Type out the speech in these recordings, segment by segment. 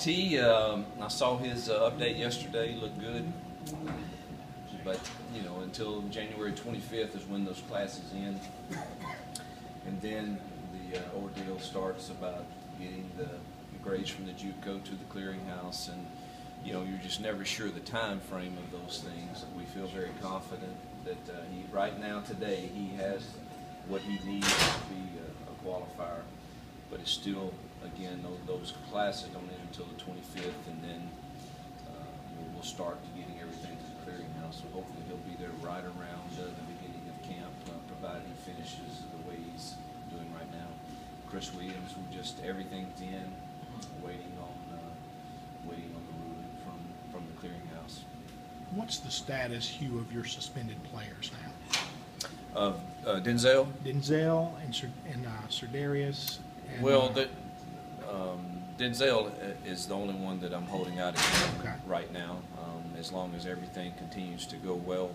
T, I saw his update yesterday. He looked good, but you know, until January 25th is when those classes end, and then the ordeal starts about getting the grades from the JUCO to the clearinghouse, and you know, you're just never sure the time frame of those things. We feel very confident that right now, today, he has what he needs to be a qualifier, but it's still, again, those classes don't end until the 25th, and then we'll start getting everything to the clearinghouse. So hopefully he'll be there right around the beginning of camp, provided he finishes the way he's doing right now. Chris Williams, everything's in, waiting on the ruling from the clearinghouse. What's the status, Hugh, of your suspended players now? Of Denzel? Denzel and Serdarius. Well, Denzel is the only one that I'm holding out again right now. As long as everything continues to go well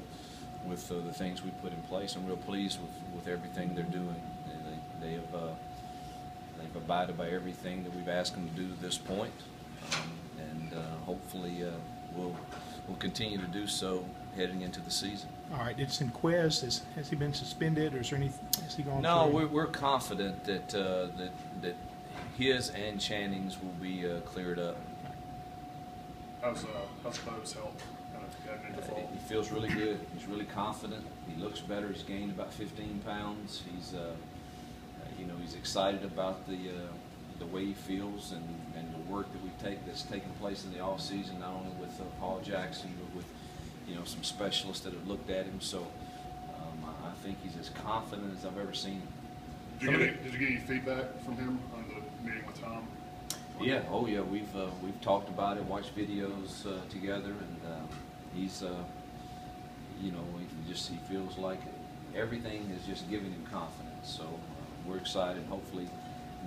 with the things we put in place, I'm real pleased with everything they're doing. They've abided by everything that we've asked them to do to this point, and hopefully we'll continue to do so heading into the season. All right. Did Sinquez, has he been suspended, or is there has he gone? No, we're confident that that his and Channing's will be cleared up. How's Bo's health kind of gotten into fall? He feels really good. He's really confident. He looks better. He's gained about 15 pounds. He's you know, he's excited about the way he feels and the work that that's taken place in the off season, not only with Paul Jackson, but with, you know, some specialists that have looked at him. So I think he's as confident as I've ever seen him. Did you get any feedback from him on the meeting with Tom? Yeah, oh yeah, we've talked about it, watched videos together, and he's you know, he feels like everything is just giving him confidence. So we're excited. Hopefully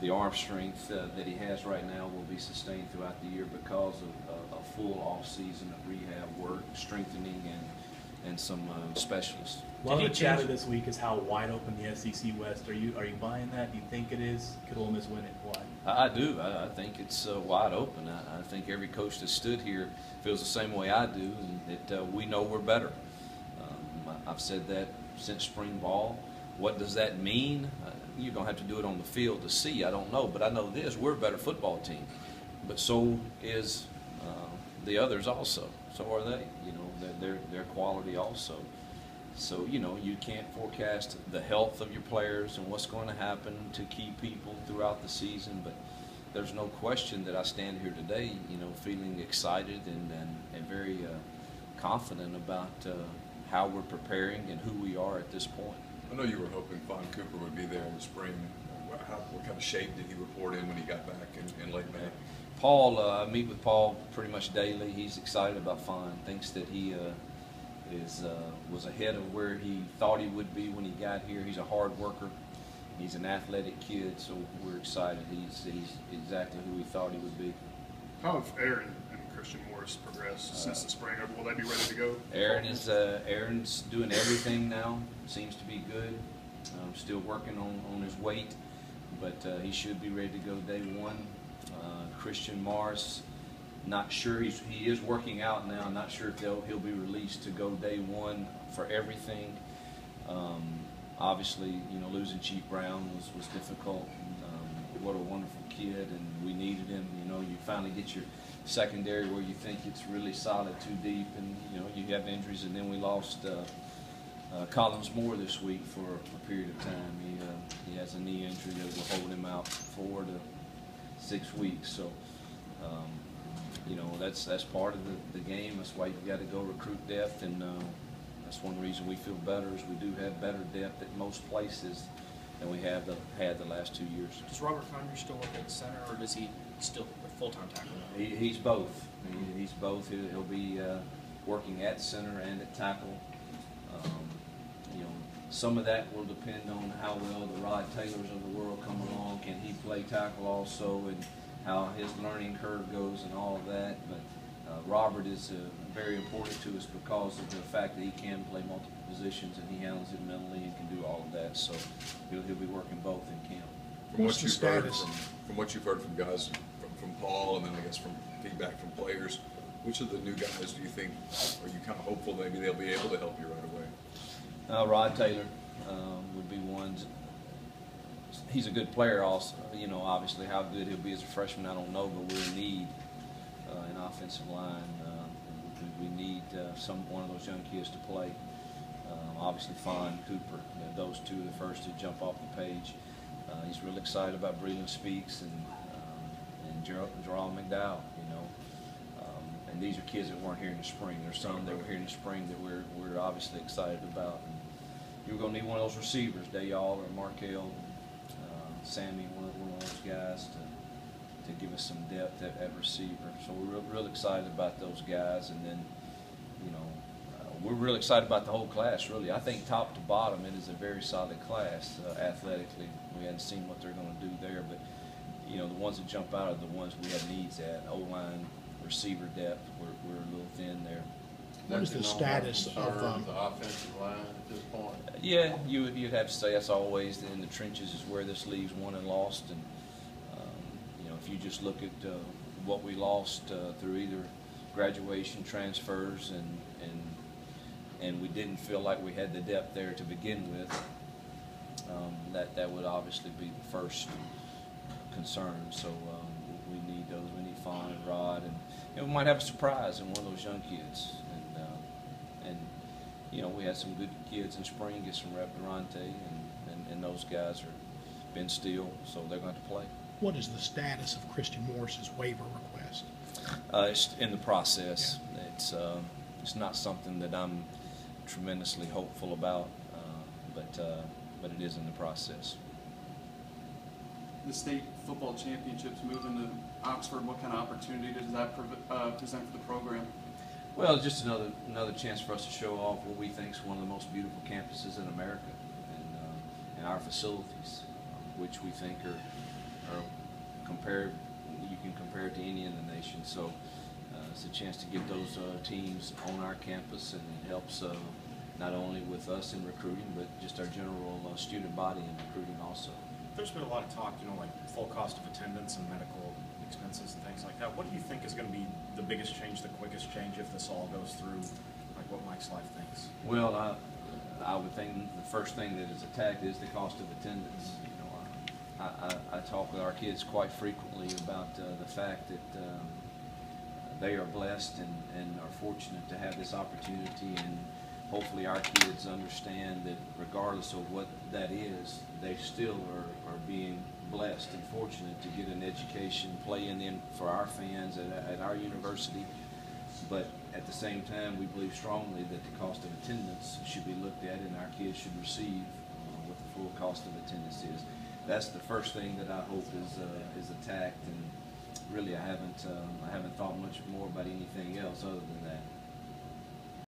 the arm strength that he has right now will be sustained throughout the year because of a full off season of rehab work, strengthening, and some specialists. One of the chatter this week is how wide open the SEC West. Are you buying that? Do you think it is? Could Ole Miss win it? Why? I do. I think it's wide open. I think every coach that stood here feels the same way I do, and that we know we're better. I've said that since spring ball. What does that mean? You're going to have to do it on the field to see. I don't know, but I know this: we're a better football team. But so is the others also. So are they. You know, they're quality also. So, you know, you can't forecast the health of your players and what's going to happen to key people throughout the season, but there's no question that I stand here today, you know, feeling excited and very confident about how we're preparing and who we are at this point. I know you were hoping Vaughn Cooper would be there in the spring. What kind of shape did he report in when he got back in late May? Paul, I meet with Paul pretty much daily. He's excited about Vaughn, thinks that he was ahead of where he thought he would be when he got here. He's a hard worker. He's an athletic kid, so we're excited. He's exactly who we thought he would be. How have Aaron and Christian Morris progressed since the spring? Will they be ready to go? Aaron's doing everything now. Seems to be good. Still working on his weight, but he should be ready to go day one. Christian Morris, not sure. He is working out now. Not sure if he'll be released to go day one for everything. Obviously, you know, losing Chief Brown was difficult. What a wonderful kid, and we needed him. You know, you finally get your secondary where you think it's really solid, too deep, and you know you have injuries. And then we lost Collins Moore this week for a period of time. He has a knee injury that will hold him out 4 to 6 weeks. So. You know, that's part of the game. That's why you've got to go recruit depth, and that's one reason we feel better is we do have better depth at most places than we have had the last 2 years. Does Robert Conner still work at center, or does he still a full-time tackle? He's both. He's both. He'll be working at center and at tackle. You know, some of that will depend on how well the Rod Taylors of the world come along. Can he play tackle also, and how his learning curve goes and all of that. But Robert is very important to us because of the fact that he can play multiple positions and he handles it mentally and can do all of that. So he'll be working both in camp. From what you've heard from guys from Paul and then I guess from feedback from players, which of the new guys do you think, are you kind of hopeful maybe they'll be able to help you right away? Rod Taylor would be one. He's a good player also. You know, obviously how good he'll be as a freshman, I don't know, but we're in need in offensive line. We need one of those young kids to play. Obviously, Fawn, Cooper, those two are the first to jump off the page. He's really excited about Breland Speaks and Gerald McDowell, you know. And these are kids that weren't here in the spring. There's some that were here in the spring that we're obviously excited about. And you're going to need one of those receivers, Dayall or Markel, Sammy, one of those guys to give us some depth at receiver. So we're real excited about those guys. And then, you know, we're really excited about the whole class, really. I think top to bottom, it is a very solid class athletically. We hadn't seen what they're going to do there, but, you know, the ones that jump out are the ones we have needs at. O-line, receiver depth, we're a little thin there. What is the status of the offensive line at this point? Yeah, you'd have to say that's always in the trenches is where this league's won and lost. And, you know, if you just look at what we lost through either graduation, transfers, and we didn't feel like we had the depth there to begin with, that would obviously be the first concern. So we need those. We need Fawn and Rod, and you know, we might have a surprise in one of those young kids. And you know, we had some good kids in spring, get some rep. Durante, and those guys are Ben Steele, so they're going to play. what is the status of Christian Morris's waiver request? It's in the process. Yeah. It's not something that I'm tremendously hopeful about, but it is in the process. The state football championships moving to Oxford, what kind of opportunity does that present for the program? Well, it's just another chance for us to show off what we think is one of the most beautiful campuses in America, and our facilities, which we think are compared. You can compare it to any in the nation. So it's a chance to get those teams on our campus, and it helps not only with us in recruiting, but just our general student body in recruiting also. There's been a lot of talk, like full cost of attendance and medical expenses and things like that. What do you think is going to be the biggest change, the quickest change if this all goes through, like what Mike's Life thinks? Well, I would think the first thing that is attacked is the cost of attendance. I talk with our kids quite frequently about the fact that they are blessed and are fortunate to have this opportunity, and hopefully our kids understand that regardless of what that is, they still are being blessed and fortunate to get an education, playing in for our fans at our university. But at the same time, we believe strongly that the cost of attendance should be looked at, and our kids should receive what the full cost of attendance is. That's the first thing that I hope is attacked, and really I haven't thought much more about anything else other than that.